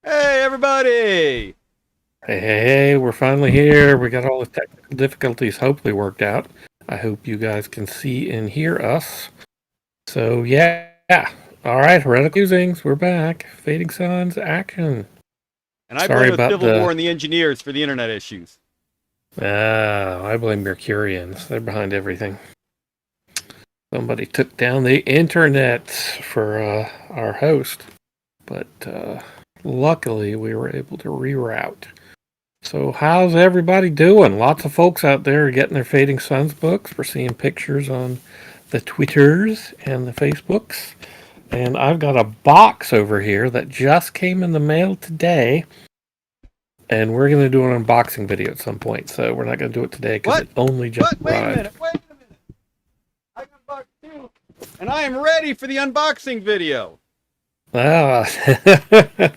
Hey, everybody! Hey, we're finally here. We got all the technical difficulties hopefully worked out. I hope you guys can see and hear us. So, yeah. All right, Heretical Musings, we're back. Fading Suns, action. And I Sorry blame a about civil war the. and the engineers for the internet issues. I blame Mercurians. They're behind everything. Somebody took down the internet for our host, but luckily we were able to reroute. So how's everybody doing? Lots of folks out there getting their Fading Suns books. We're seeing pictures on the Twitters and the Facebooks. And I've got a box over here that just came in the mail today. And we're going to do an unboxing video at some point. So we're not going to do it today because What? it only just Wait a arrived. minute, wait a minute. I got box too. And I am ready for the unboxing video. Ah.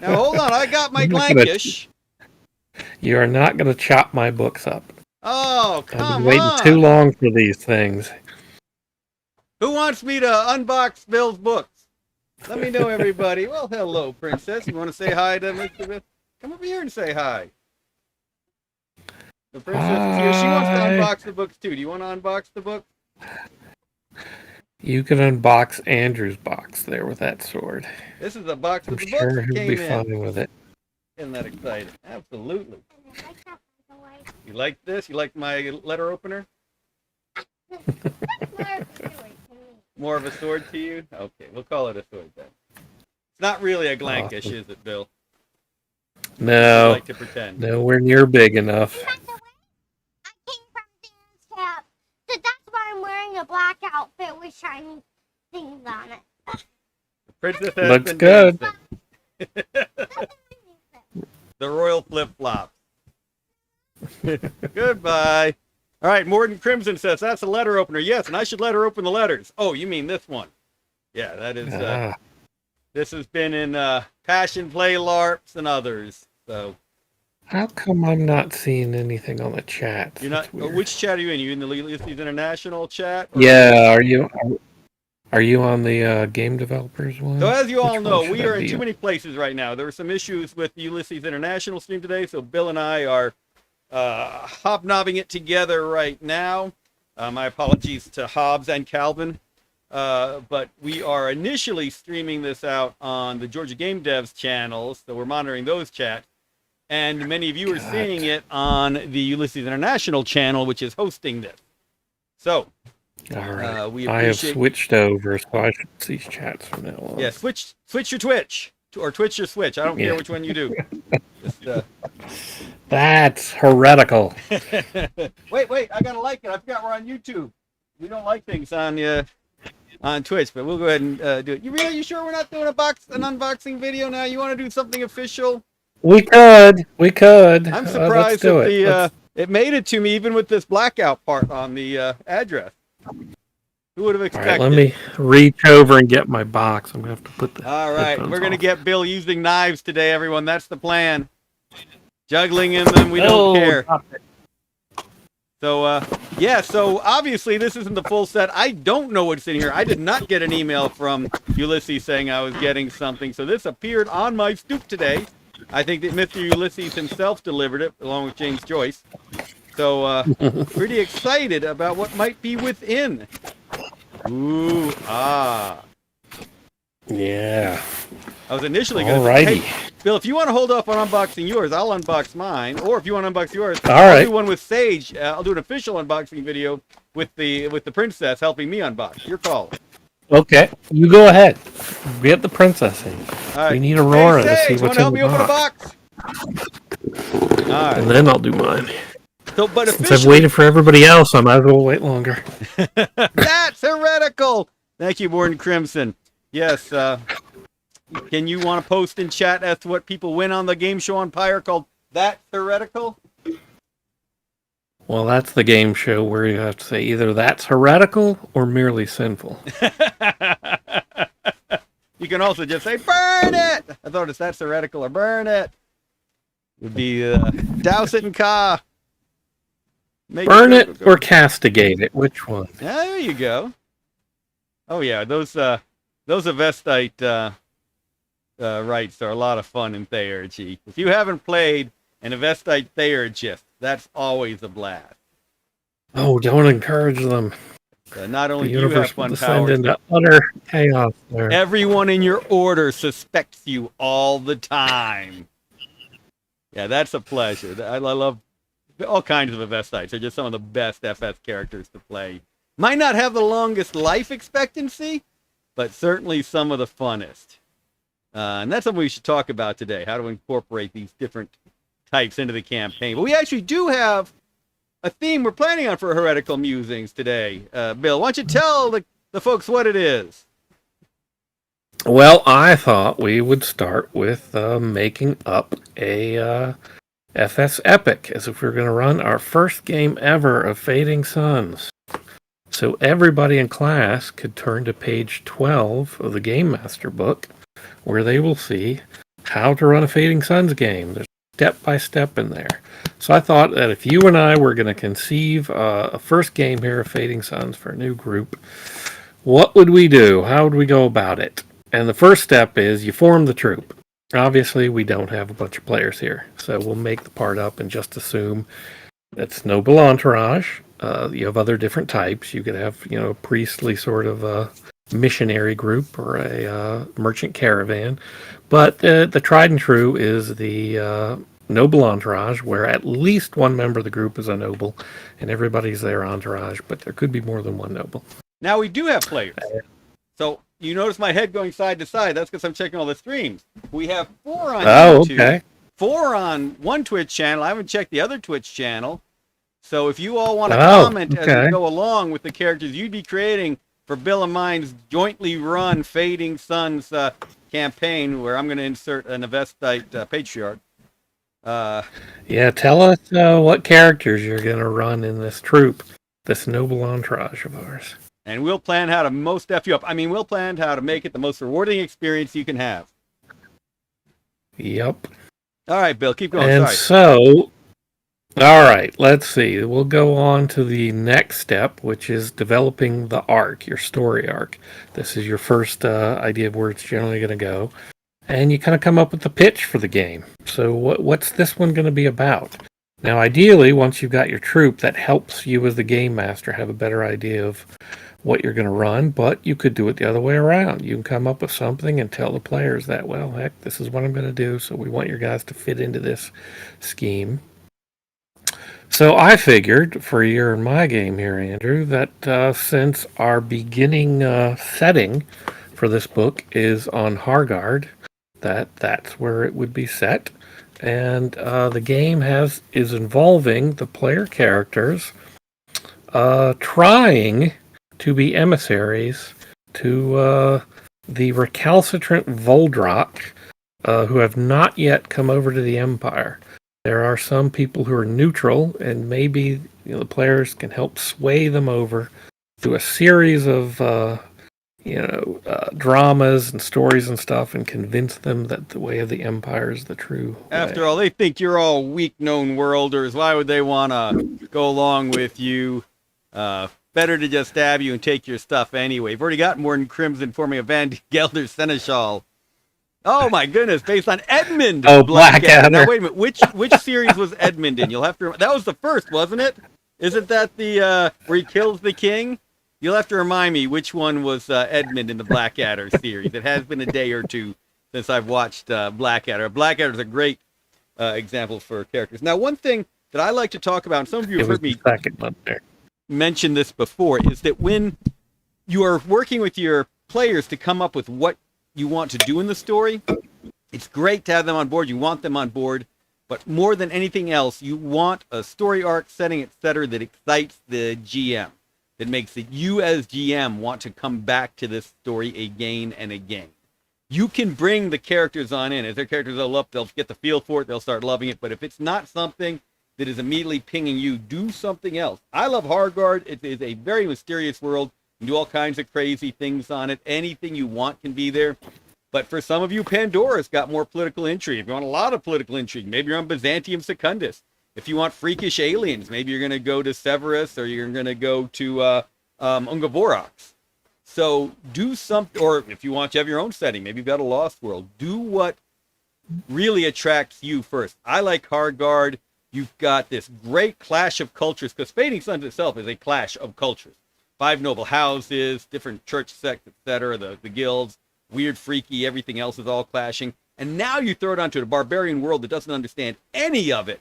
Now, hold on, I got my Glankish. You are not going to chop my books up. Oh, I've been come waiting too on. long for these things. Who wants me to unbox Bill's books? Let me know, everybody. Well, hello, Princess. You want to say hi to Mr. Bill? Come over here and say hi. The princess is here. She wants to unbox the books too. Do you want to unbox the book? You can unbox Andrew's box there with that sword. This is a box I'm with the books sure that he'll came be in. fine with it. Isn't that exciting? Absolutely. You like this? You like my letter opener? More of a sword to you? Okay, we'll call it a sword then. It's not really a Glankish, Awesome. is it, Bill? No, I like to pretend. nowhere near big enough. I came from Dan's camp, so that's why I'm wearing a black outfit with shiny things on it. The princess has Looks been good. The royal flip-flops. Goodbye. All right, Morden Crimson says, that's a letter opener. Yes, and I should let her open the letters. Oh, you mean this one. Yeah, that is... This has been in Passion Play LARPs and others. So, how come I'm not seeing anything on the chat? you're not. Which chat are you in? You in the Ulysses International chat? Yeah, are you on the game developers one? So as you all know, we are in be too many places right now. There were some issues with the Ulysses International stream today, so Bill and I are hobnobbing it together right now. My apologies to Hobbs and Calvin. But we are initially streaming this out on the Georgia Game Devs channels, so we're monitoring those chats. And many of you are seeing it on the Ulysses International channel, which is hosting this. So, all right. we I have appreciate... switched over, so I should see chats from now on. Yeah, switch your Twitch, or Twitch your Switch. I don't care which one you do. Just, That's heretical. wait, I gotta like it. I forgot we're on YouTube. We don't like things on Twitch, but we'll go ahead and do it. You sure we're not doing an unboxing video now? You want to do something official? We could. I'm surprised that it made it to me even with this blackout part on the address. Who would have expected? All right, let me reach over and get my box. I'm gonna have to put the. All right, we're gonna get Bill using knives today, everyone. That's the plan. Juggling in them, we don't care. So, yeah, so obviously this isn't the full set. I don't know what's in here. I did not get an email from Ulysses saying I was getting something. So this appeared on my stoop today. I think that Mr. Ulysses himself delivered it, along with James Joyce. So, pretty excited about what might be within. Ooh, ah. Yeah. I was initially going to say, hey, Bill, if you want to hold off on unboxing yours, I'll unbox mine. Or if you want to unbox yours, I'll do one with Sage. I'll do an official unboxing video with the princess helping me unbox. Your call. Okay, you go ahead. Get the princess in. All right. We need Aurora to see what's in the box. Want to help me open a box? All right. And then I'll do mine. So, but since I've waited for everybody else, I might as well wait longer. That's heretical. Thank you, Warden Crimson. Yes. Can you want to post in chat as to what people win on the game show on Pyre called That's Heretical? Well, that's the game show where you have to say either that's heretical or merely sinful. You can also just say, burn it! I thought it's that's heretical or burn it. It would be douse it in ka. Burn it or castigate it. Which one? Yeah, there you go. Oh, yeah, those Avestite rights are a lot of fun in Theurgy. If you haven't played an Avestite Theurgist, that's always a blast. Oh, don't encourage them. Not only The do you have universe will fun descend powers, into utter chaos there. everyone in your order suspects you all the time. Yeah, that's a pleasure. I love all kinds of Avestites. They're just some of the best FS characters to play. Might not have the longest life expectancy, but certainly some of the funnest. And that's something we should talk about today, how to incorporate these different types into the campaign. But we actually do have a theme we're planning on for Heretical Musings today. Bill, why don't you tell the folks what it is? Well, I thought we would start with making up a FS Epic, as if we were going to run our first game ever of Fading Suns. So everybody in class could turn to page 12 of the Game Master book, where they will see how to run a Fading Suns game. There's step-by-step in there. So I thought that if you and I were going to conceive a first game here of Fading Suns for a new group, what would we do? How would we go about it? And the first step is you form the troop. Obviously, we don't have a bunch of players here, so we'll make the part up and just assume it's noble entourage. You have other different types. You could have, a priestly sort of a missionary group or a merchant caravan. But the tried and true is the noble entourage, where at least one member of the group is a noble, and everybody's their entourage, but there could be more than one noble. Now we do have players. So you notice my head going side to side. That's because I'm checking all the streams. We have 4 on YouTube. Okay. 4 on one Twitch channel. I haven't checked the other Twitch channel. So if you all want to comment as we go along with the characters you'd be creating for Bill and mine's jointly run Fading Suns campaign, where I'm going to insert an Avestite patriarch. Tell us what characters you're going to run in this troop, this noble entourage of ours. And we'll plan how to most F you up. I mean, we'll plan how to make it the most rewarding experience you can have. Yep. All right, Bill, keep going. And so, all right, let's see. We'll go on to the next step, which is developing the arc, your story arc. This is your first idea of where it's generally going to go. And you kind of come up with the pitch for the game. So what's this one going to be about? Now, ideally, once you've got your troop, that helps you as the game master have a better idea of what you're going to run, but you could do it the other way around. You can come up with something and tell the players that, well, heck, this is what I'm going to do, so we want your guys to fit into this scheme. So I figured for your and my game here, Andrew, that since our beginning setting for this book is on Hargard, that's where it would be set. And the game is involving the player characters trying to be emissaries to the recalcitrant Voldrak, who have not yet come over to the Empire. There are some people who are neutral, and maybe the players can help sway them over through a series of dramas and stories and stuff, and convince them that the way of the Empire is the true way. After all, they think you're all weak known worlders. Why would they want to go along with you? Better to just stab you and take your stuff anyway. We've already got more than Crimson forming a Van Gelder Seneschal. Oh my goodness, based on Edmund. Oh, Blackadder. Now wait a minute, which series was Edmund in? You'll have to. That was the first, wasn't it? Isn't that the where he kills the king? You'll have to remind me which one was Edmund in the Blackadder series. It has been a day or two since I've watched Blackadder. Blackadder is a great example for characters. Now, one thing that I like to talk about, and some of you have heard me mention this before, is that when you are working with your players to come up with what you want to do in the story, it's great to have them on board. You want them on board. But more than anything else, you want a story arc, setting, etc., that excites the GM. That makes it you as GM want to come back to this story again and again. You can bring the characters on in. As their characters go up, they'll get the feel for it. They'll start loving it. But if it's not something that is immediately pinging you, do something else. I love Hargard. It is a very mysterious world. You can do all kinds of crazy things on it. Anything you want can be there. But for some of you, Pandora's got more political intrigue. If you want a lot of political intrigue, maybe you're on Byzantium Secundus. If you want freakish aliens, maybe you're going to go to Severus, or you're going to go to Ungavorox. So do something, or if you want to have your own setting, maybe you've got a Lost World, do what really attracts you first. I like Hardguard. You've got this great clash of cultures, because Fading Suns itself is a clash of cultures. 5 noble houses, different church sects, etc., the guilds, weird, freaky, everything else is all clashing. And now you throw it onto a barbarian world that doesn't understand any of it.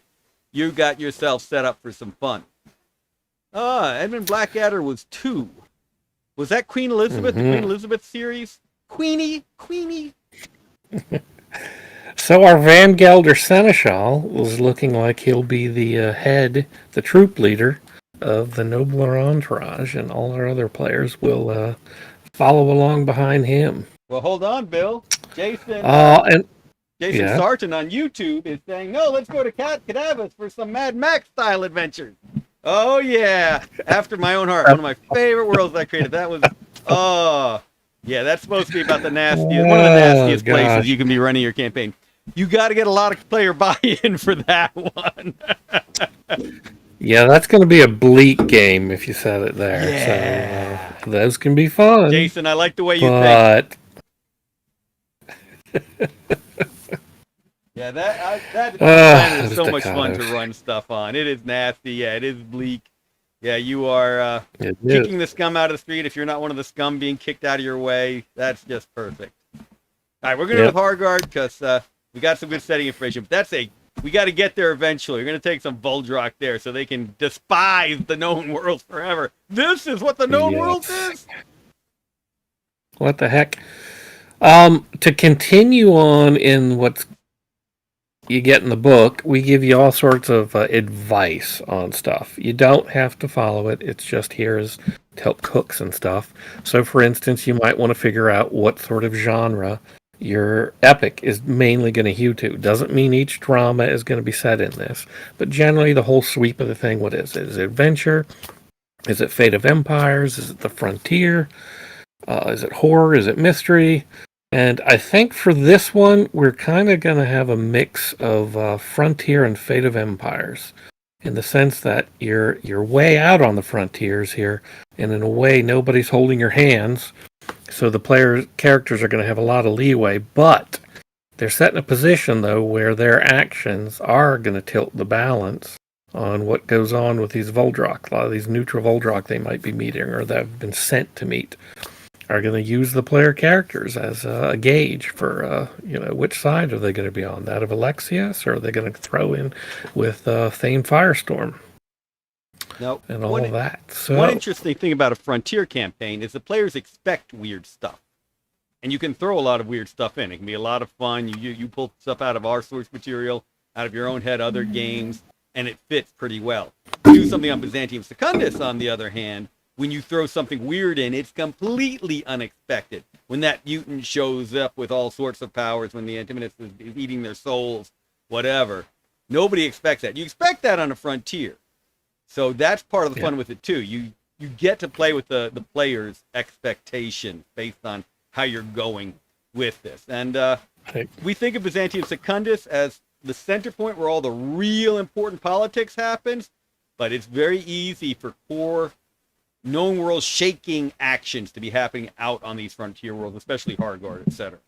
You got yourself set up for some fun. Edmund Blackadder was 2. Was that Queen Elizabeth, the Queen Elizabeth series? Queenie? So our Van Gelder Seneschal was looking like he'll be the troop leader of the nobler entourage, and all our other players will follow along behind him. Well, hold on, Bill. Jason Yeah. Sarton on YouTube is saying, no, let's go to Cadavas for some Mad Max-style adventures. Oh, yeah. After my own heart. One of my favorite worlds I created. That was, yeah, that's supposed to be about the nastiest, one of the nastiest places you can be running your campaign. You got to get a lot of player buy-in for that one. Yeah, that's going to be a bleak game if you set it there. Yeah. So those can be fun. Jason, I like the way you think. Yeah, that is so much fun to run stuff on. It is nasty. Yeah, it is bleak. Yeah, you are kicking the scum out of the street. If you're not one of the scum being kicked out of your way, that's just perfect. All right, we're going to go with Hardguard because we got some good setting information. But we got to get there eventually. We're going to take some Voldrock there so they can despise the known worlds forever. This is what the known world is. What the heck? To continue on in what you get in the book, we give you all sorts of advice on stuff. You don't have to follow it. It's just here to help cooks and stuff. So, for instance, you might want to figure out what sort of genre your epic is mainly going to hew to. Doesn't mean each drama is going to be set in this, but generally the whole sweep of the thing, what is it? Is it adventure? Is it Fate of Empires? Is it the Frontier? Is it horror? Is it mystery? And I think for this one, we're kind of going to have a mix of Frontier and Fate of Empires, in the sense that you're way out on the frontiers here, and in a way nobody's holding your hands, so the characters are going to have a lot of leeway, but they're set in a position, though, where their actions are going to tilt the balance on what goes on with these Voldrock. A lot of these neutral Voldrock they might be meeting, or that have been sent to meet, are going to use the player characters as a gauge for, which side are they going to be on? That of Alexius, or are they going to throw in with Thane Firestorm? Nope. And all of that. So, one interesting thing about a Frontier campaign is the players expect weird stuff. And you can throw a lot of weird stuff in. It can be a lot of fun. You pull stuff out of our source material, out of your own head, other games, and it fits pretty well. Do something on Byzantium Secundus, on the other hand, when you throw something weird in, it's completely unexpected. When that mutant shows up with all sorts of powers, when the Antimonist is eating their souls, whatever. Nobody expects that. You expect that on a Frontier. So that's part of the fun with it, too. You get to play with the player's expectations based on how you're going with this. And we think of Byzantium Secundus as the center point where all the real important politics happens, but it's very easy for core known world shaking actions to be happening out on these frontier worlds, especially Hardguard, etc.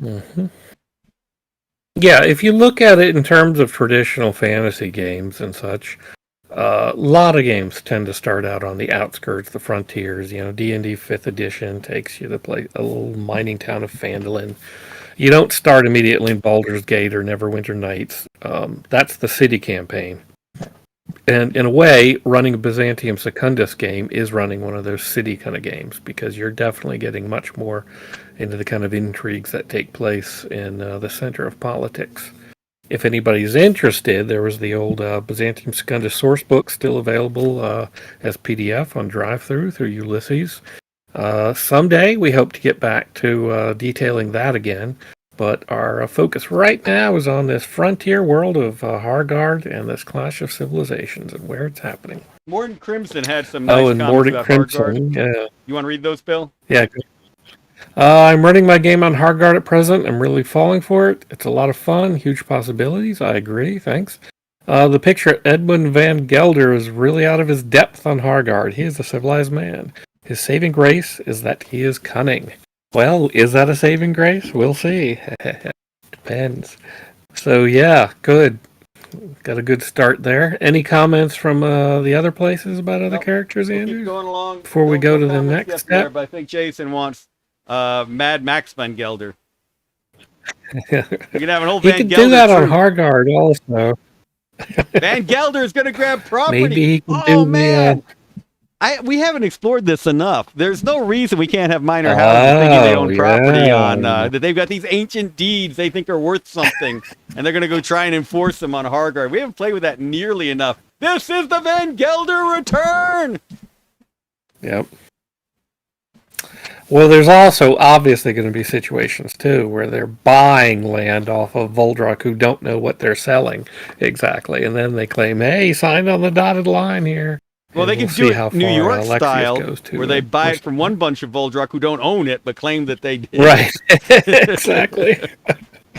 Mm-hmm. Yeah, if you look at it in terms of traditional fantasy games and such, a lot of games tend to start out on the outskirts, the frontiers. D&D 5th edition takes you to play a little mining town of Phandalin. You don't start immediately in Baldur's Gate or Neverwinter Nights. That's the city campaign. And in a way, running a Byzantium Secundus game is running one of those city kind of games, because you're definitely getting much more into the kind of intrigues that take place in the center of politics. If anybody's interested, there was the old Byzantium Secundus source book still available as PDF on drive-thru through Ulysses. Someday we hope to get back to detailing that again. But our focus right now is on this frontier world of Hardguard and this clash of civilizations and where it's happening. Morton Crimson had some nice comments about Hardguard. Yeah. You want to read those, Bill? Yeah. I'm running my game on Hardguard at present. I'm really falling for it. It's a lot of fun, huge possibilities. I agree, thanks. The picture Edmund Van Gelder is really out of his depth on Hardguard. He is a civilized man. His saving grace is that he is cunning. Well, is that a saving grace? We'll see. Depends. So yeah, good. Got a good start there. Any comments from the other places about other Nope. characters, We'll Andrew? keep going along. Before we go to the comments next yet step? there, but I think Jason wants Mad Max Van Gelder. We can have an whole He Van could Gelder do that on troop. Harguard also. Van Gelder is going to grab property. Maybe he can Oh do man, we haven't explored this enough. There's no reason we can't have minor houses thinking they own property on that they've got these ancient deeds they think are worth something, and they're going to go try and enforce them on Harguard. We haven't played with that nearly enough. This is the Van Gelder return. Yep. Well, there's also obviously going to be situations too where they're buying land off of Voldrak who don't know what they're selling exactly, and then they claim, "Hey, signed on the dotted line here." Well, And they can we'll do see it how New far York Alexius style, goes to where they buy it enforce from one bunch of Voldrak who don't own it but claim that they did. Right. Exactly.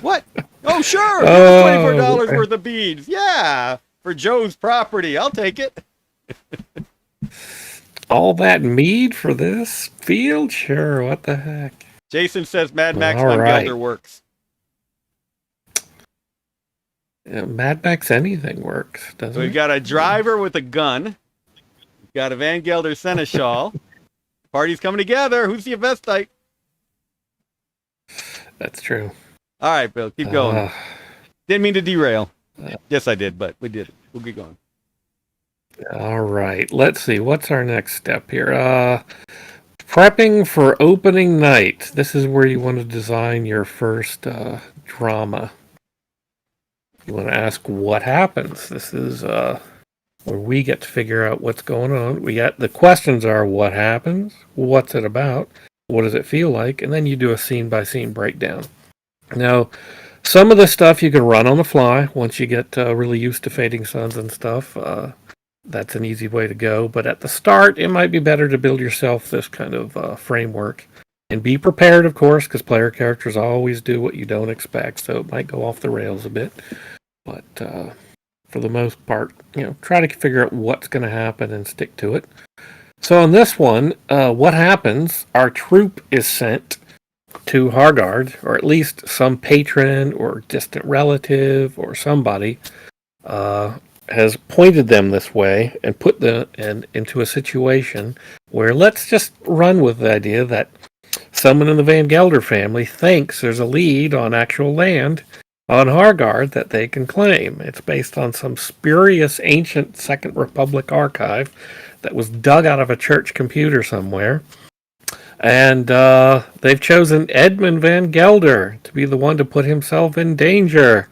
What? Oh, sure. Oh, Here's $24 okay. worth of beads. Yeah, for Joe's property. I'll take it. All that mead for this field? Sure, what the heck? Jason says Mad Max All Van right. Gelder works. Mad Max anything works, doesn't So we've it? got a driver with a gun. We've got a Van Gelder Seneschal. Party's coming together. Who's the Avestite? That's true. All right, Bill, keep going. Uh, Didn't mean to derail. uh, Yes, I did, but we did it. We'll get going. All right, let's see. What's our next step here? Prepping for opening night. This is where you want to design your first drama. You want to ask what happens. This is where we get to figure out what's going on. We got the questions are what happens, what's it about, what does it feel like, and then you do a scene by scene breakdown. Now, some of this stuff you can run on the fly once you get really used to Fading Suns and stuff. That's an easy way to go. But at the start, it might be better to build yourself this kind of framework. And be prepared, of course, because player characters always do what you don't expect. So it might go off the rails a bit. But for the most part, try to figure out what's going to happen and stick to it. So on this one, what happens? Our troop is sent to Harguard, or at least some patron or distant relative or somebody has pointed them this way and put them into a situation where let's just run with the idea that someone in the Van Gelder family thinks there's a lead on actual land on Harguard that they can claim. It's based on some spurious ancient Second Republic archive that was dug out of a church computer somewhere. And they've chosen Edmund Van Gelder to be the one to put himself in danger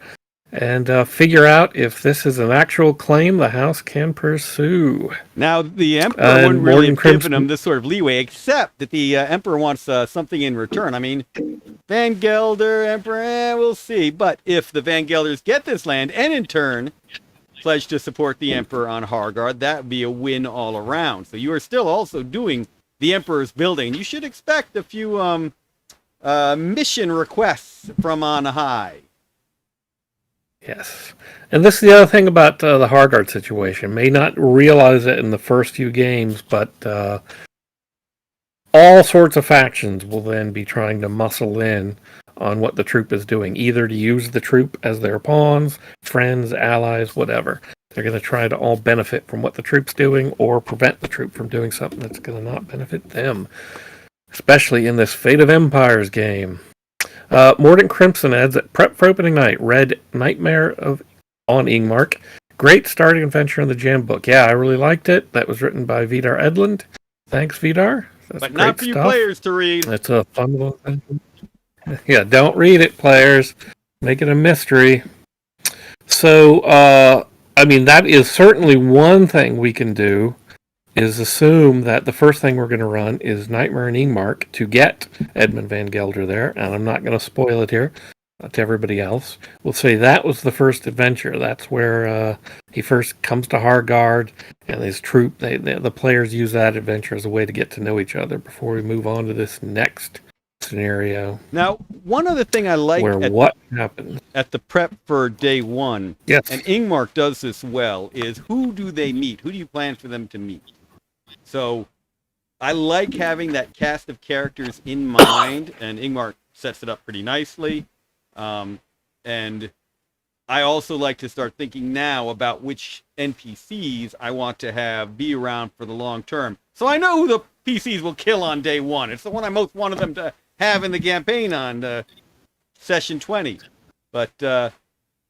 and figure out if this is an actual claim the House can pursue. Now, the Emperor wouldn't really Morgan have given Crimson- him this sort of leeway, except that the Emperor wants something in return. I mean, Van Gelder, Emperor, we'll see. But if the Van Gelders get this land and in turn pledge to support the Emperor on Harguard, that would be a win all around. So you are still also doing the Emperor's building. You should expect a few mission requests from on high. Yes. And this is the other thing about the Harguard situation. May not realize it in the first few games, but all sorts of factions will then be trying to muscle in on what the troop is doing, either to use the troop as their pawns, friends, allies, whatever. They're going to try to all benefit from what the troop's doing or prevent the troop from doing something that's going to not benefit them, especially in this Fate of Empires game. Mordant Crimson adds that prep for opening night. Read Nightmare on Ingmark. Great starting adventure in the jam book. Yeah, I really liked it. That was written by Vidar Edlund. Thanks, Vidar. That's But great not for you stuff. players to read. It's a fun little thing. Yeah, don't read it, players. Make it a mystery. So, that is certainly one thing we can do, is assume that the first thing we're going to run is Nightmare in Ingmark to get Edmund Van Gelder there, and I'm not going to spoil it here to everybody else. We'll say that was the first adventure. That's where he first comes to Harguard, and his troop, the players use that adventure as a way to get to know each other before we move on to this next scenario. Now, one other thing I like Where what happens? at the prep for day one, Yes. and Ingmark does this well, is who do they meet? Who do you plan for them to meet? So I like having that cast of characters in mind, and Ingmar sets it up pretty nicely. And I also like to start thinking now about which NPCs I want to have be around for the long term. So I know who the PCs will kill on day one. It's the one I most wanted them to have in the campaign on session 20. But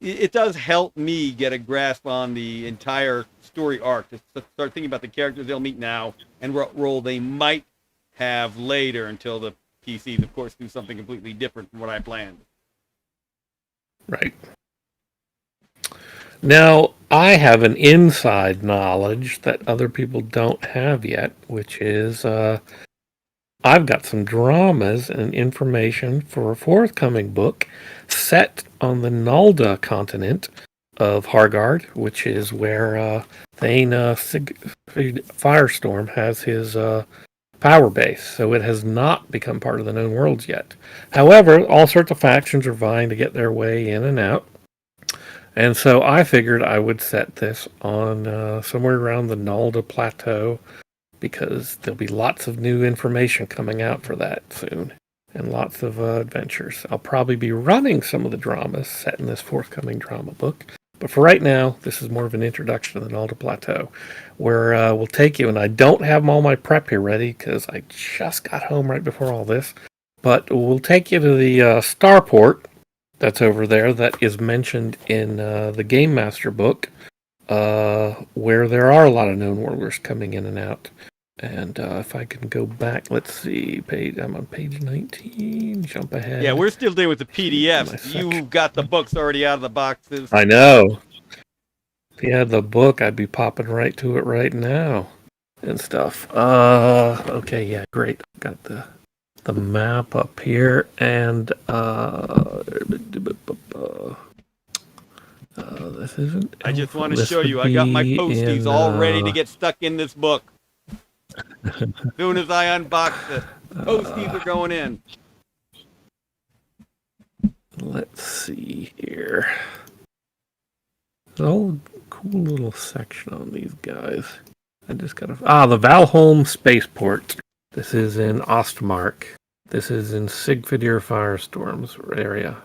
it does help me get a grasp on the entire story arc, to start thinking about the characters they'll meet now and what role they might have later, until the PCs, of course, do something completely different from what I planned. Right. Now, I have an inside knowledge that other people don't have yet, which is I've got some dramas and information for a forthcoming book set on the Nalda continent of Hargard, which is where Thane Firestorm has his power base. So it has not become part of the known worlds yet. However, all sorts of factions are vying to get their way in and out. And so I figured I would set this on somewhere around the Nalda Plateau, because there'll be lots of new information coming out for that soon, and lots of adventures. I'll probably be running some of the dramas set in this forthcoming drama book, but for right now, this is more of an introduction to the Nalda Plateau, where we'll take you, and I don't have all my prep here ready, because I just got home right before all this, but we'll take you to the starport that's over there that is mentioned in the Game Master book, where there are a lot of known worlders coming in and out. And if I can go back, let's see, I'm on page 19, jump ahead. Yeah, we're still dealing with the PDFs. You've got the books already out of the boxes. I know. If you had the book, I'd be popping right to it right now and stuff. Okay, yeah, great. Got the map up here, and this isn't. I just want to show you. I got my posties all ready to get stuck in this book. As soon as I unbox it, posties are going in. Let's see here. Oh, cool little section on these guys. I just gotta. The Valholm Spaceport. This is in Ostmark. This is in Sigvidir Firestorm's area.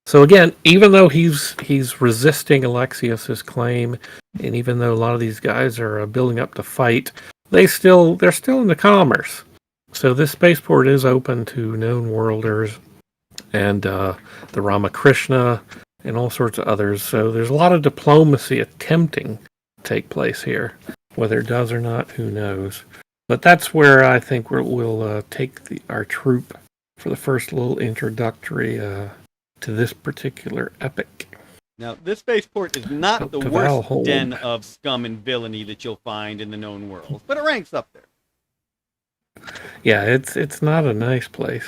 So again, even though he's resisting Alexius's claim, and even though a lot of these guys are building up to fight, they're still into commerce. So this spaceport is open to known worlders and the Ramakrishna and all sorts of others. So there's a lot of diplomacy attempting to take place here. Whether it does or not, who knows? But that's where I think we'll take our troop for the first little introductory to this particular epic. Now, this spaceport is not the worst den of scum and villainy that you'll find in the known worlds, but it ranks up there. Yeah, it's not a nice place.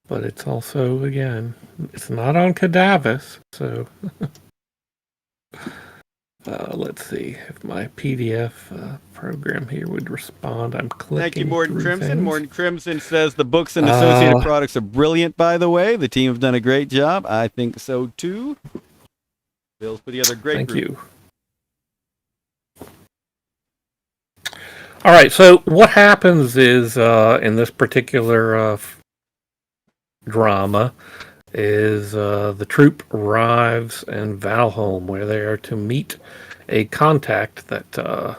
But it's also, again, it's not on Cadavis, so... let's see if my PDF program here would respond. I'm clicking. Thank you, Morden Crimson. Things. Morden Crimson says the books and associated products are brilliant, by the way. The team have done a great job. I think so, too. Bill's put together a great group. Thank you. All right, so what happens is, in this particular drama, is the troop arrives in Valholm, where they are to meet a contact that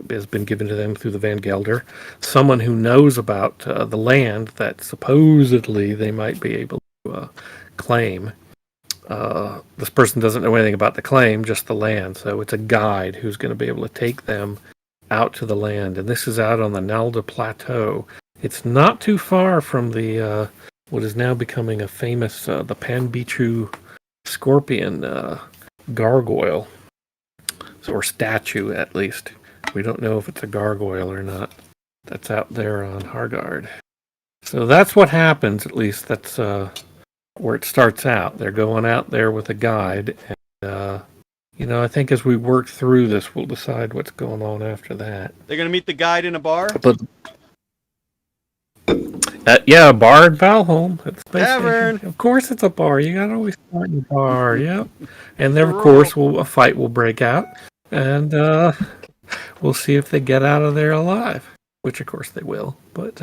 has been given to them through the Van Gelder, someone who knows about the land that supposedly they might be able to claim. This person doesn't know anything about the claim, just the land, so it's a guide who's going to be able to take them out to the land, and this is out on the Nalda Plateau. It's not too far from the what is now becoming a famous, the Panbichu scorpion gargoyle, or statue at least. We don't know if it's a gargoyle or not. That's out there on Hargard. So that's what happens, at least that's where it starts out. They're going out there with a guide, and I think as we work through this, we'll decide what's going on after that. They're going to meet the guide in a bar? But yeah, a bar at Valholm. It's Tavern. Of course it's a bar. You gotta always start in a bar, yep. And then, of course, a fight will break out. And we'll see if they get out of there alive. which of course they will. But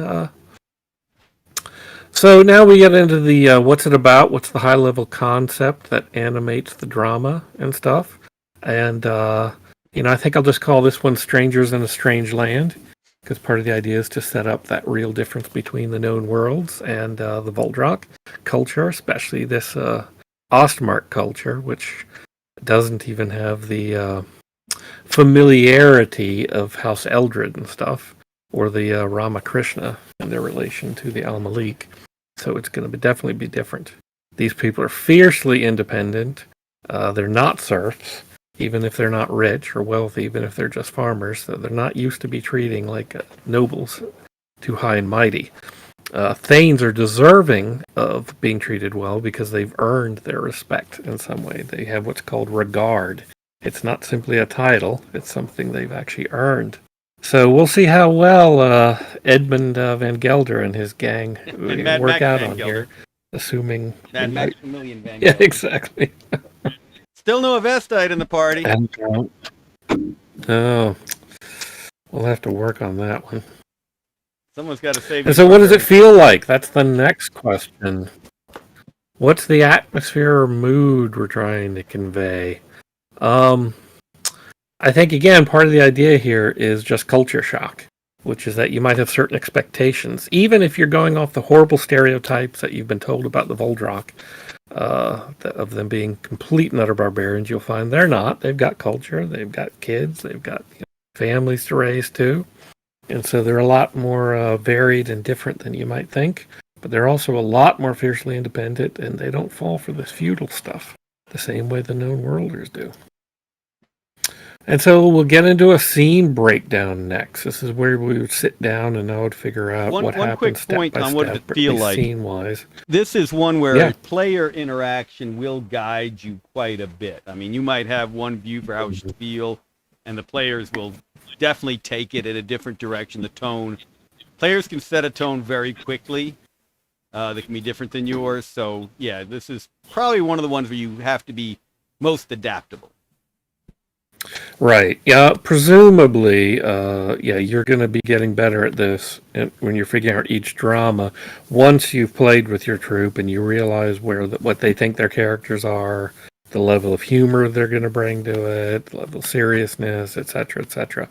so now we get into the what's it about? What's the high level concept that animates the drama and stuff? And I think I'll just call this one "Strangers in a Strange Land," because part of the idea is to set up that real difference between the known worlds and the Voldrak culture, especially this Ostmark culture, which doesn't even have the familiarity of House Eldred and stuff, or the Ramakrishna and their relation to the Al-Malik. So it's going to definitely be different. These people are fiercely independent. They're not serfs, even if they're not rich or wealthy, even if they're just farmers. So they're not used to be treating like nobles, too high and mighty. Thanes are deserving of being treated well because they've earned their respect in some way. They have what's called regard. It's not simply a title, it's something they've actually earned. So we'll see how well Edmund Van Gelder and his gang work out on here, assuming... Mad Maximilian Van Yeah, Gelder. exactly. Still no Avestite in the party. And, oh, we'll have to work on that one. Someone's got to save. And so what does it feel like? That's the next question. What's the atmosphere or mood we're trying to convey? I think, again, part of the idea here is just culture shock, which is that you might have certain expectations, even if you're going off the horrible stereotypes that you've been told about the Voldrak, of them being complete and utter barbarians. You'll find they're not. They've got culture, they've got kids, they've got families to raise too. And so they're a lot more varied and different than you might think. But they're also a lot more fiercely independent, and they don't fall for this feudal stuff the same way the known worlders do. And so we'll get into a scene breakdown next. This is where we would sit down and I would figure out what happens. One quick step point by on what step, it feel like. Scene-wise. This is one where player interaction will guide you quite a bit. I mean, you might have one view for how it should feel, and the players will definitely take it in a different direction. The tone. Players can set a tone very quickly. That can be different than yours. So, yeah, this is probably one of the ones where you have to be most adaptable. Right. Yeah. Presumably, you're going to be getting better at this when you're figuring out each drama. Once you've played with your troupe and you realize what they think their characters are, the level of humor they're going to bring to it, the level of seriousness, etc., etc.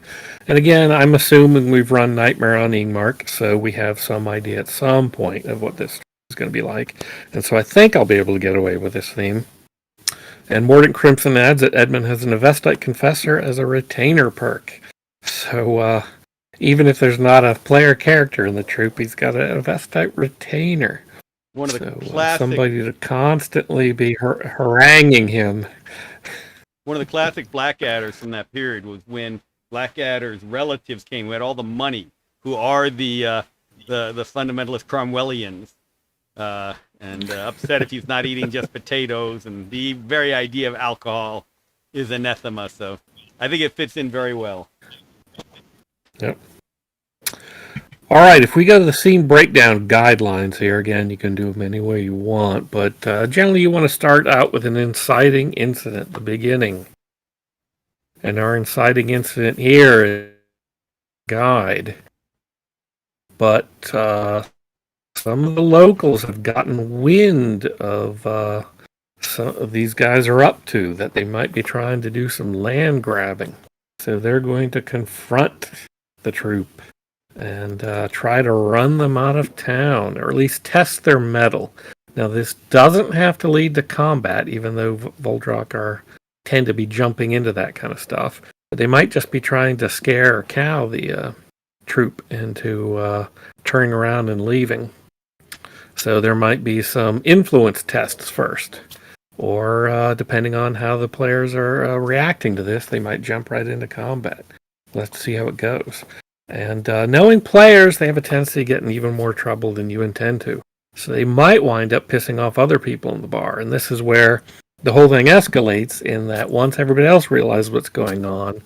And again, I'm assuming we've run Nightmare on Ingmark, so we have some idea at some point of what this is going to be like. And so I think I'll be able to get away with this theme. And Mordant Crimson adds that Edmund has an Avestite Confessor as a retainer perk. So even if there's not a player character in the troupe, he's got an Avestite retainer. One of the classic... somebody to constantly be haranguing him. One of the classic Blackadders from that period was when Blackadder's relatives came, who had all the money, who are the fundamentalist Cromwellians. And upset if he's not eating just potatoes, and the very idea of alcohol is anathema. So I think it fits in very well. Yep. All right, if we go to the scene breakdown guidelines here, again, you can do them any way you want, but generally you want to start out with an inciting incident, the beginning. And our inciting incident here is guide. But some of the locals have gotten wind of some of these guys are up to, that they might be trying to do some land grabbing. So they're going to confront the troupe and try to run them out of town, or at least test their mettle. Now, this doesn't have to lead to combat, even though Voldrak tend to be jumping into that kind of stuff. But they might just be trying to scare or cow the troupe into turning around and leaving. So there might be some influence tests first. Or depending on how the players are reacting to this, they might jump right into combat. Let's see how it goes. And knowing players, they have a tendency to get in even more trouble than you intend to. So they might wind up pissing off other people in the bar. And this is where the whole thing escalates, in that once everybody else realizes what's going on,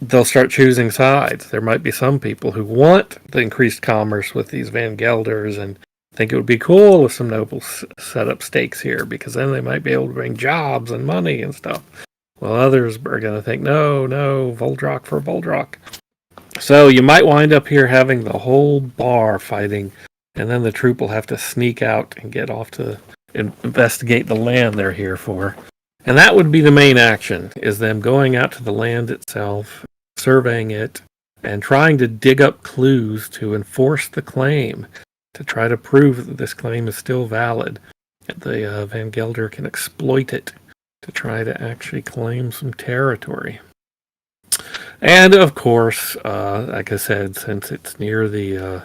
they'll start choosing sides. There might be some people who want the increased commerce with these Van Gelders and think it would be cool if some nobles set up stakes here, because then they might be able to bring jobs and money and stuff. While others are going to think, no, Voldrak for Voldrak. So you might wind up here having the whole bar fighting, and then the troop will have to sneak out and get off to investigate the land they're here for. And that would be the main action, is them going out to the land itself, surveying it, and trying to dig up clues to enforce the claim, to try to prove that this claim is still valid. The Van Gelder can exploit it to try to actually claim some territory. And of course, like I said, since it's near the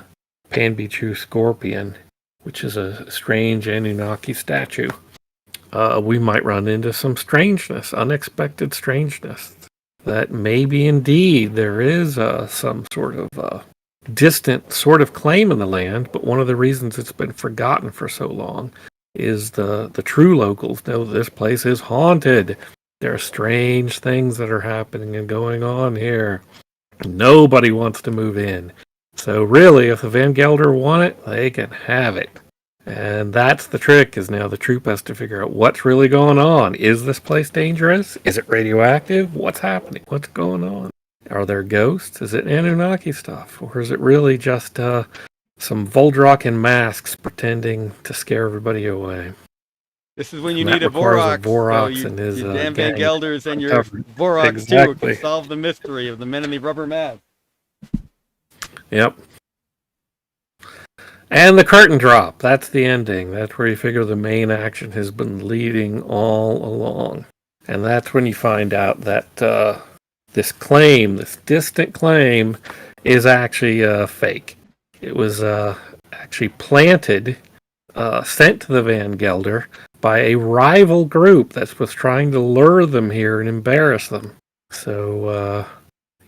Panbichu Scorpion, which is a strange Anunnaki statue, we might run into some strangeness, unexpected strangeness. That maybe indeed there is some sort of distant sort of claim in the land, but one of the reasons it's been forgotten for so long is the true locals know that this place is haunted. There are strange things that are happening and going on here. Nobody wants to move in. So really, if the Van Gelder want it, they can have it. And that's the trick, is now the troop has to figure out what's really going on. Is this place dangerous? Is it radioactive? What's happening? What's going on? Are there ghosts? Is it Anunnaki stuff? Or is it really just some Voldrak in masks pretending to scare everybody away? This is when you And need that a requires Vorox. and his your damn Van gang Gelders and your covered. Vorox too Exactly. can solve the mystery of the men in the rubber masks. Yep. And the curtain drop. That's the ending. That's where you figure the main action has been leading all along. And that's when you find out that this claim, this distant claim, is actually fake. It was actually planted, sent to the Van Gelder by a rival group that was trying to lure them here and embarrass them. So,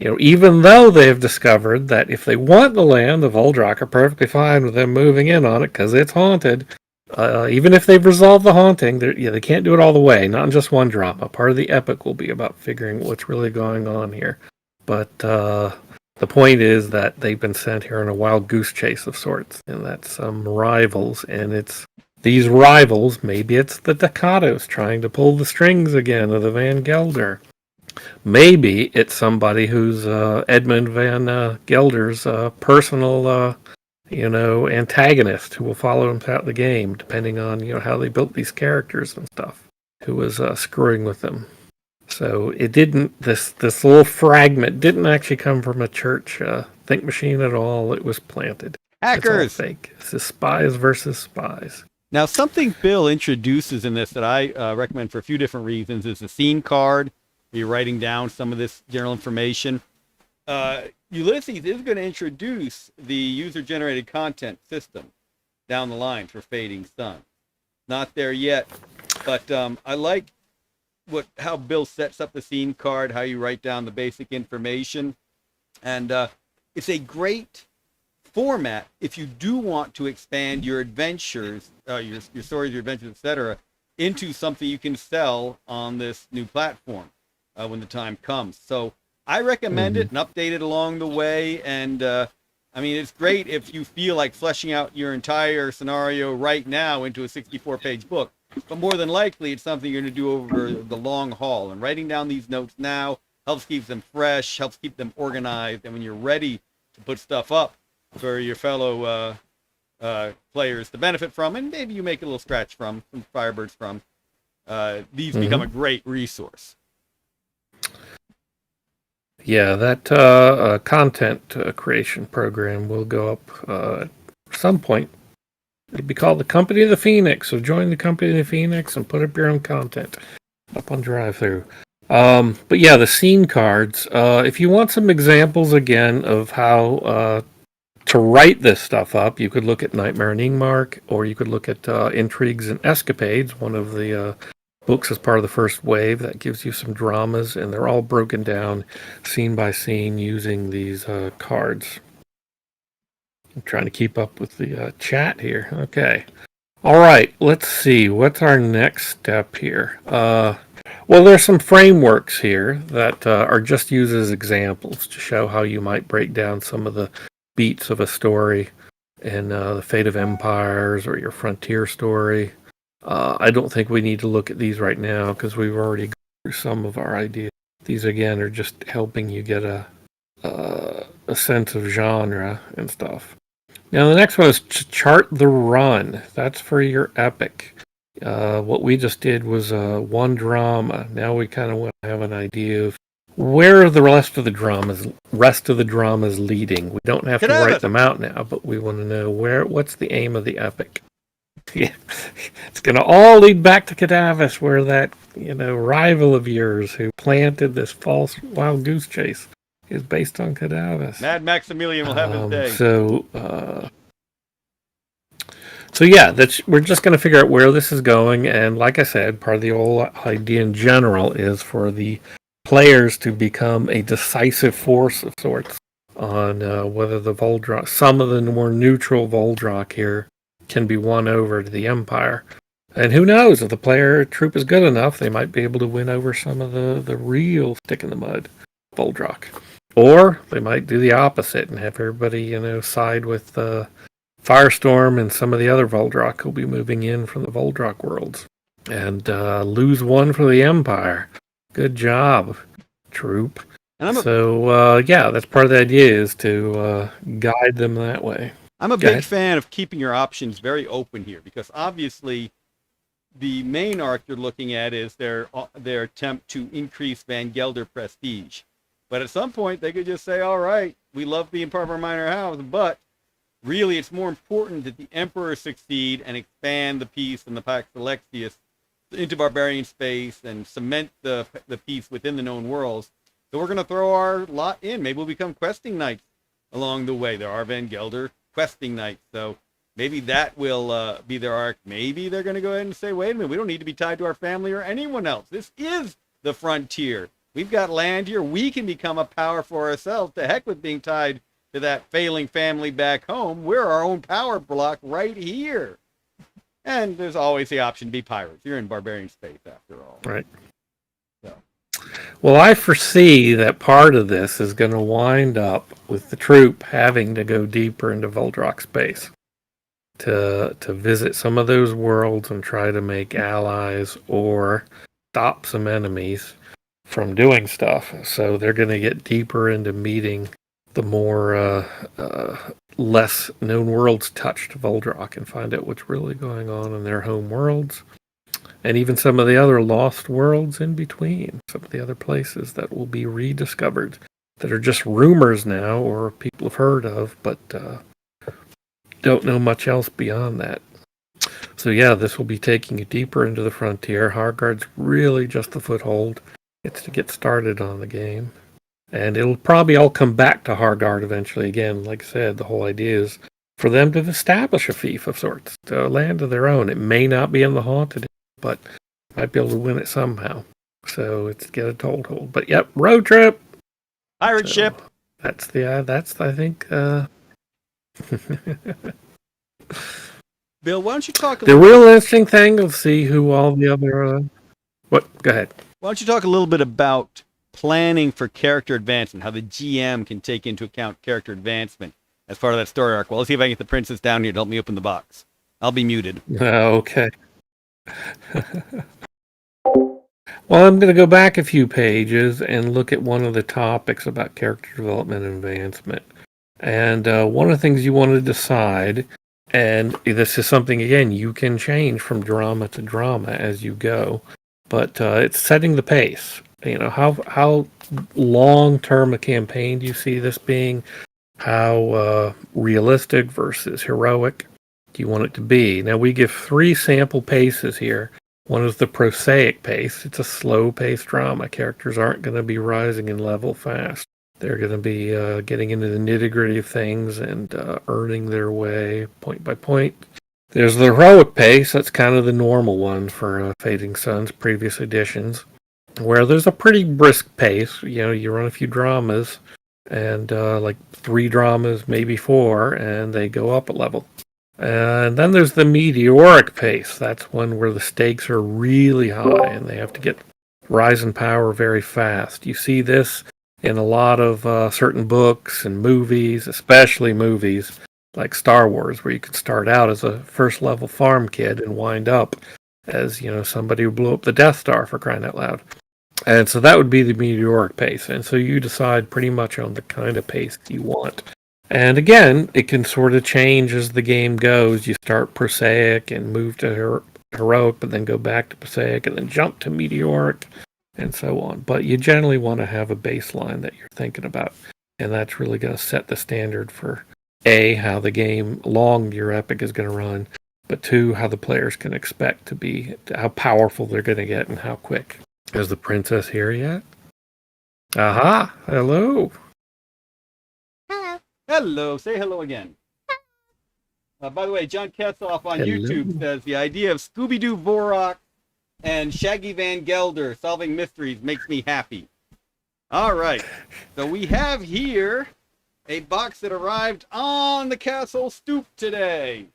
even though they have discovered that if they want the land, the Voldrak are perfectly fine with them moving in on it because it's haunted. Even if they've resolved the haunting, they can't do it all the way. Not in just one drama. Part of the epic will be about figuring what's really going on here. But the point is that they've been sent here on a wild goose chase of sorts, and that's some rivals. And it's these rivals. Maybe it's the Dacados trying to pull the strings again of the Van Gelder. Maybe it's somebody who's Edmund Van Gelder's personal, antagonist who will follow him throughout the game, depending on how they built these characters and stuff. Who was screwing with them? So it didn't. This little fragment didn't actually come from a church think machine at all. It was planted. Hackers! It's all fake. This is spies versus spies. Now, something Bill introduces in this that I recommend for a few different reasons is the scene card. You're writing down some of this general information. Ulysses is going to introduce the user-generated content system down the line for Fading Sun. Not there yet, but I like how Bill sets up the scene card, how you write down the basic information, and it's a great format if you do want to expand your adventures, your stories, your adventures, etc., into something you can sell on this new platform when the time comes. So I recommend it and update it along the way. And it's great if you feel like fleshing out your entire scenario right now into a 64-page book. But more than likely, it's something you're going to do over the long haul. And writing down these notes now helps keep them fresh, helps keep them organized. And when you're ready to put stuff up for your fellow players to benefit from, and maybe you make a little scratch from Firebirds from, these become a great resource. Yeah, that content creation program will go up at some point. It'd be called the Company of the Phoenix. So join the Company of the Phoenix and put up your own content up on drive-through. But yeah, the scene cards. If you want some examples again of how to write this stuff up, you could look at Nightmare and Ingmark, or you could look at Intrigues and Escapades, one of the books as part of the first wave that gives you some dramas, and they're all broken down scene by scene using these cards. I'm trying to keep up with the chat here. Okay. All right. Let's see. What's our next step here? Well, there's some frameworks here that are just used as examples to show how you might break down some of the beats of a story in the Fate of Empires or your Frontier story. I don't think we need to look at these right now because we've already gone through some of our ideas. These, again, are just helping you get a a sense of genre and stuff. Now the next one is chart the run. That's for your epic. What we just did was one drama. Now we kind of want to have an idea of where the rest of the dramas leading. We don't have to write them out now, but we want to know what's the aim of the epic. Yeah. It's going to all lead back to Cadavis, where that rival of yours who planted this false wild goose chase is based on Cadavis. Mad Maximilian will have his day. So yeah, we're just going to figure out where this is going, and like I said, part of the whole idea in general is for the players to become a decisive force of sorts on whether the Voldrak, some of the more neutral Voldrak here, can be won over to the Empire. And who knows, if the player troop is good enough, they might be able to win over some of the real stick-in-the-mud Voldrak. Or they might do the opposite and have everybody, side with Firestorm and some of the other Voldrak who'll be moving in from the Voldrak worlds. And lose one for the Empire. Good job, troop. Yeah, that's part of the idea, is to guide them that way. I'm a big fan of keeping your options very open here, because obviously the main arc you're looking at is their attempt to increase Van Gelder prestige. But at some point, they could just say, all right, we love being part of our minor house, but really it's more important that the Emperor succeed and expand the peace and the Pax Alexius into barbarian space and cement the peace within the known worlds. So we're going to throw our lot in. Maybe we'll become questing knights along the way. There are Van Gelder questing knights, so maybe that will be their arc. Maybe they're going to go ahead and say, wait a minute, we don't need to be tied to our family or anyone else. This is the frontier. We've got land here. We can become a power for ourselves. To heck with being tied to that failing family back home. We're our own power block right here. And there's always the option to be pirates. You're in barbarian space after all. Right. So. Well, I foresee that part of this is going to wind up with the troop having to go deeper into Voldrak space to visit some of those worlds and try to make allies or stop some enemies from doing stuff. So they're going to get deeper into meeting the more less known worlds touched Voldrak and find out what's really going on in their home worlds. And even some of the other lost worlds in between, some of the other places that will be rediscovered, that are just rumors now, or people have heard of, but don't know much else beyond that. So yeah, this will be taking you deeper into the frontier. Hargard's really just the foothold. It's to get started on the game. And it'll probably all come back to Hargard eventually again. Like I said, the whole idea is for them to establish a fief of sorts, to a land of their own. It may not be in the Haunted, but might be able to win it somehow. So it's get a toehold. But yep, road trip. Pirate ship. That's I think. Bill, why don't you talk the real interesting thing, we'll see who all the other. What? Go ahead. Why don't you talk a little bit about planning for character advancement, how the GM can take into account character advancement as part of that story arc? Well, let's see if I can get the princess down here to help me open the box. I'll be muted. Okay. Well, I'm going to go back a few pages and look at one of the topics about character development and advancement. And one of the things you want to decide, and this is something, again, you can change from drama to drama as you go, but it's setting the pace. You know, how long-term a campaign do you see this being? How realistic versus heroic do you want it to be? Now, we give 3 sample paces here. One is the prosaic pace. It's a slow-paced drama. Characters aren't going to be rising in level fast. They're going to be getting into the nitty-gritty of things and earning their way point by point. There's the heroic pace. That's kind of the normal one for Fading Sun's previous editions, where there's a pretty brisk pace. You know, you run a few dramas, and like 3 dramas, maybe 4, and they go up a level. And then there's the meteoric pace. That's one where the stakes are really high, and they have to get rise in power very fast. You see this in a lot of certain books and movies, especially movies like Star Wars, where you could start out as a first-level farm kid and wind up as, you know, somebody who blew up the Death Star, for crying out loud. And so that would be the meteoric pace. And so you decide pretty much on the kind of pace you want. And again, it can sort of change as the game goes. You start prosaic and move to heroic, but then go back to prosaic and then jump to meteoric and so on. But you generally want to have a baseline that you're thinking about. And that's really going to set the standard for A, how the game long your epic is going to run, but 2, how the players can expect to be, how powerful they're going to get and how quick. Is the princess here yet? Aha! Hello! Hello. Hello. Say hello again. By the way, John Ketzoff on Hello. YouTube says the idea of Scooby-Doo Vorok and Shaggy Van Gelder solving mysteries makes me happy. All right. So we have here a box that arrived on the castle stoop today.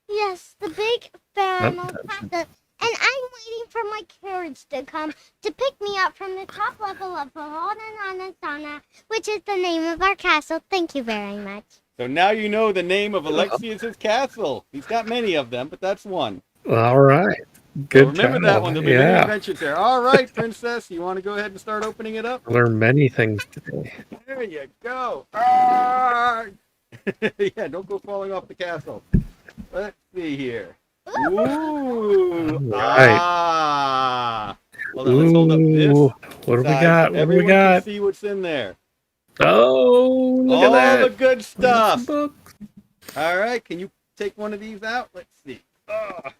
Yes, the big Pharos Panda. And I'm waiting for my carriage to come to pick me up from the top level of Sauna, which is the name of our castle. Thank you very much. So now you know the name of Alexius's castle. He's got many of them, but that's one. All right. So Good remember job. that one. There'll be many Yeah. adventures there. All right, Princess, you want to go ahead and start opening it up? Learn many things today. There you go. Yeah, don't go falling off the castle. Let's see here. Ooh. Right. Ah. Well, then let's hold up this. Ooh, what do we side got? so What do we everyone got? can see what's in there. Oh, look All at that. the good stuff. Book. All right, can you take one of these out? Let's see. Can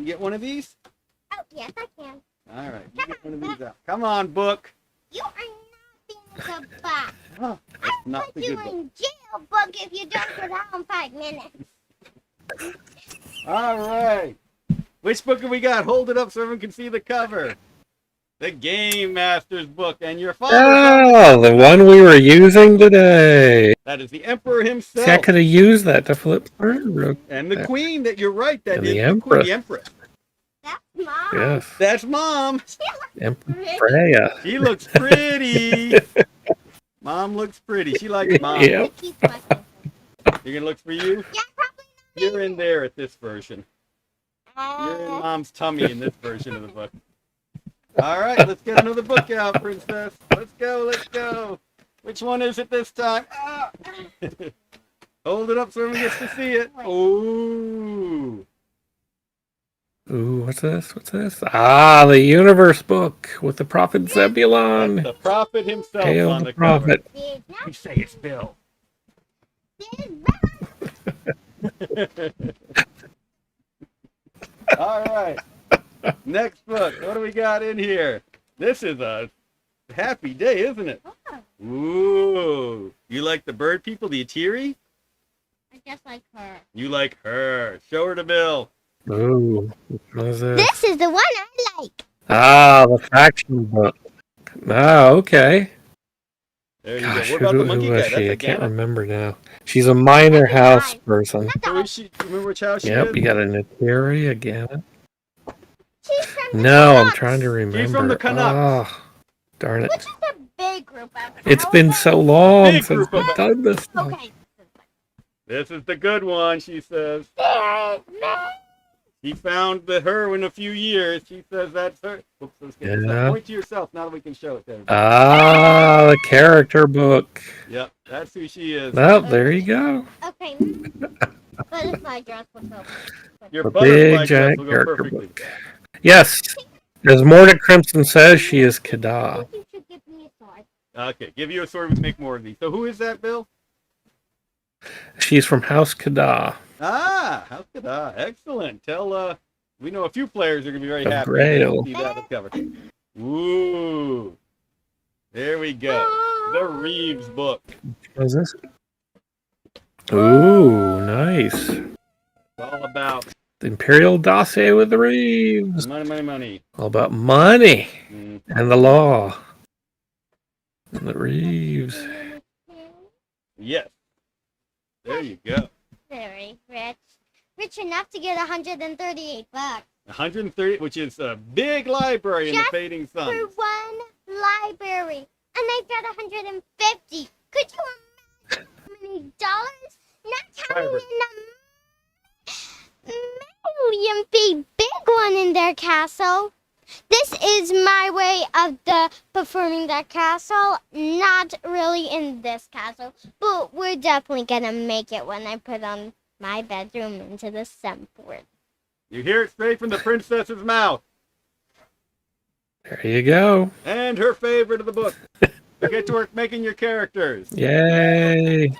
you get one of these? Oh, yes, I can. All right, you get one of these out. Come on, book. You are not being the box. Oh, that's I'll not put the you good book. in jail, book, if you don't get out in 5 minutes. All right. Which book have we got? Hold it up so everyone can see the cover. The Game Master's book, and your father. Oh, the one we were using today. That is the Emperor himself. See, I could have used that to flip through. And the Queen. That you're right. That And is the the Queen, Empress. the Empress. That's Mom. Yes. That's Mom. Empress Freya. She looks pretty. Mom looks pretty. She likes Mom. Yeah. Keep watching. You're gonna look for you. Yeah, probably You're in there at this version. not. You're in Mom's tummy in this version of the book. All right, let's get another book out, Princess. Let's go, let's go. Which one is it this time? Ah. Hold it up so everyone gets to see it. Ooh. Ooh, what's this? What's this? Ah, the Universe book with the Prophet Zebulon. That's the prophet himself Hail on the the cover. Prophet. Big You say it's Bill. All right. Next book. What do we got in here? This is a happy day, isn't it? Ooh. You like the bird people, the Atiri? I just like her. You like her. Show her to Bill. Ooh, what is this? This is the one I like. Ah, the faction book. Ah, okay. There you Gosh, go. What about the who monkey was guy? she? That's I a can't gamma. remember now. She's a minor house person. Who is she? Do you remember which house she Yep, is? you got an Atari again. She's from the No, I'm Canucks, trying to remember. from the Canucks. Oh, darn it. Which is a big group of It's been so long Big since group of- we've done this stuff. Okay. This is the good one, she says. She found her in a few years. She says that's her. Oops, let's get this Yeah. up. Point to yourself now that we can show it to everybody. Ah, the character book. Yep, that's who she is. Well, there you go. Okay. Butterfly dress was so. Your A butterfly big dress giant will go character perfectly. book. Yes, as Mordecai Crimson says, she is Kada. You should give me a sword. Okay, give you a sword. We make more of these. So who is that, Bill? She's from House Kada. Ah, how could I? Excellent. Tell we know a few players are gonna be very Of happy when they Grail. see that on the cover. Ooh, there we go. The Reeves book. What is this? Ooh, nice. It's all about The Imperial Dossier with the Reeves. money, money, money. All about money Mm. and the law. And the Reeves. Yes. There you go. Very rich. Rich enough to get $138 $130, which is a big library in the Just Fading for Sun. one library. And they've got 150. Could you imagine how many dollars? Not counting Library. in the million feet big one in their castle. This is my way of performing that castle. Not really in this castle, but we're definitely gonna make it when I put on my bedroom into the sunboard. You hear it straight from the princess's mouth. There you go. And her favorite of the book. So get to work making your characters. Yay.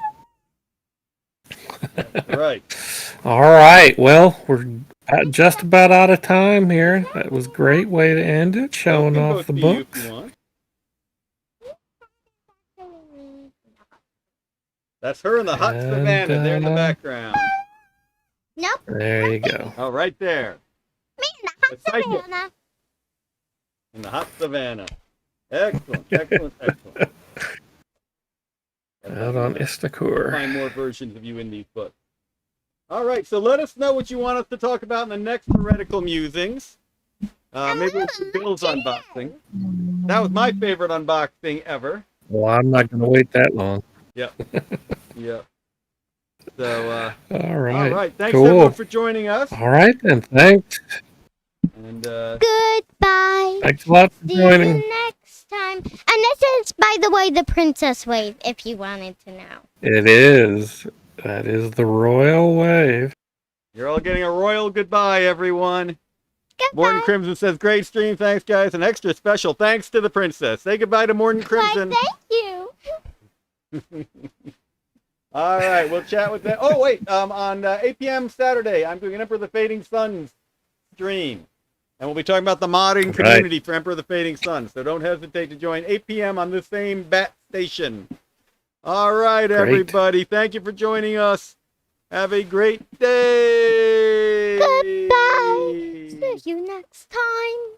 Right. All right. Well, we're just about out of time here. That was a great way to end it, showing You can off both the be you if books. you want. That's her in the hot And, savannah there in the background. Nope. There you go. Oh, right there. Me in the hot It's like it. savannah. In the hot savannah. Excellent, excellent, excellent. Out on Istakur. Find more versions of you in these books. All right, so let us know what you want us to talk about in the next Heretical Musings. Maybe we'll do Bill's unboxing. That was my favorite unboxing ever. Well, I'm not going to wait that long. Yep. Yep. So, All right. all right. Thanks Cool. everyone for joining us. All right, then. Thanks. And Goodbye. Thanks a lot for See joining. you next time. And this is, by the way, the princess wave, if you wanted to know. It is. That is the royal wave. you're all getting a royal goodbye, everyone. Goodbye. Morton Crimson says, great stream. Thanks, guys. An extra special thanks to the princess. Say goodbye to Morton Why, Crimson. thank you. All right, we'll chat with them. Oh, wait, on 8 p.m. Saturday, I'm doing an Emperor of the Fading Sun stream. And we'll be talking about the modding community for Emperor of the Fading Sun. So don't hesitate to join 8 p.m. on the same bat station. All right, Great. everybody. Thank you for joining us. Have a great day. Goodbye. See you next time.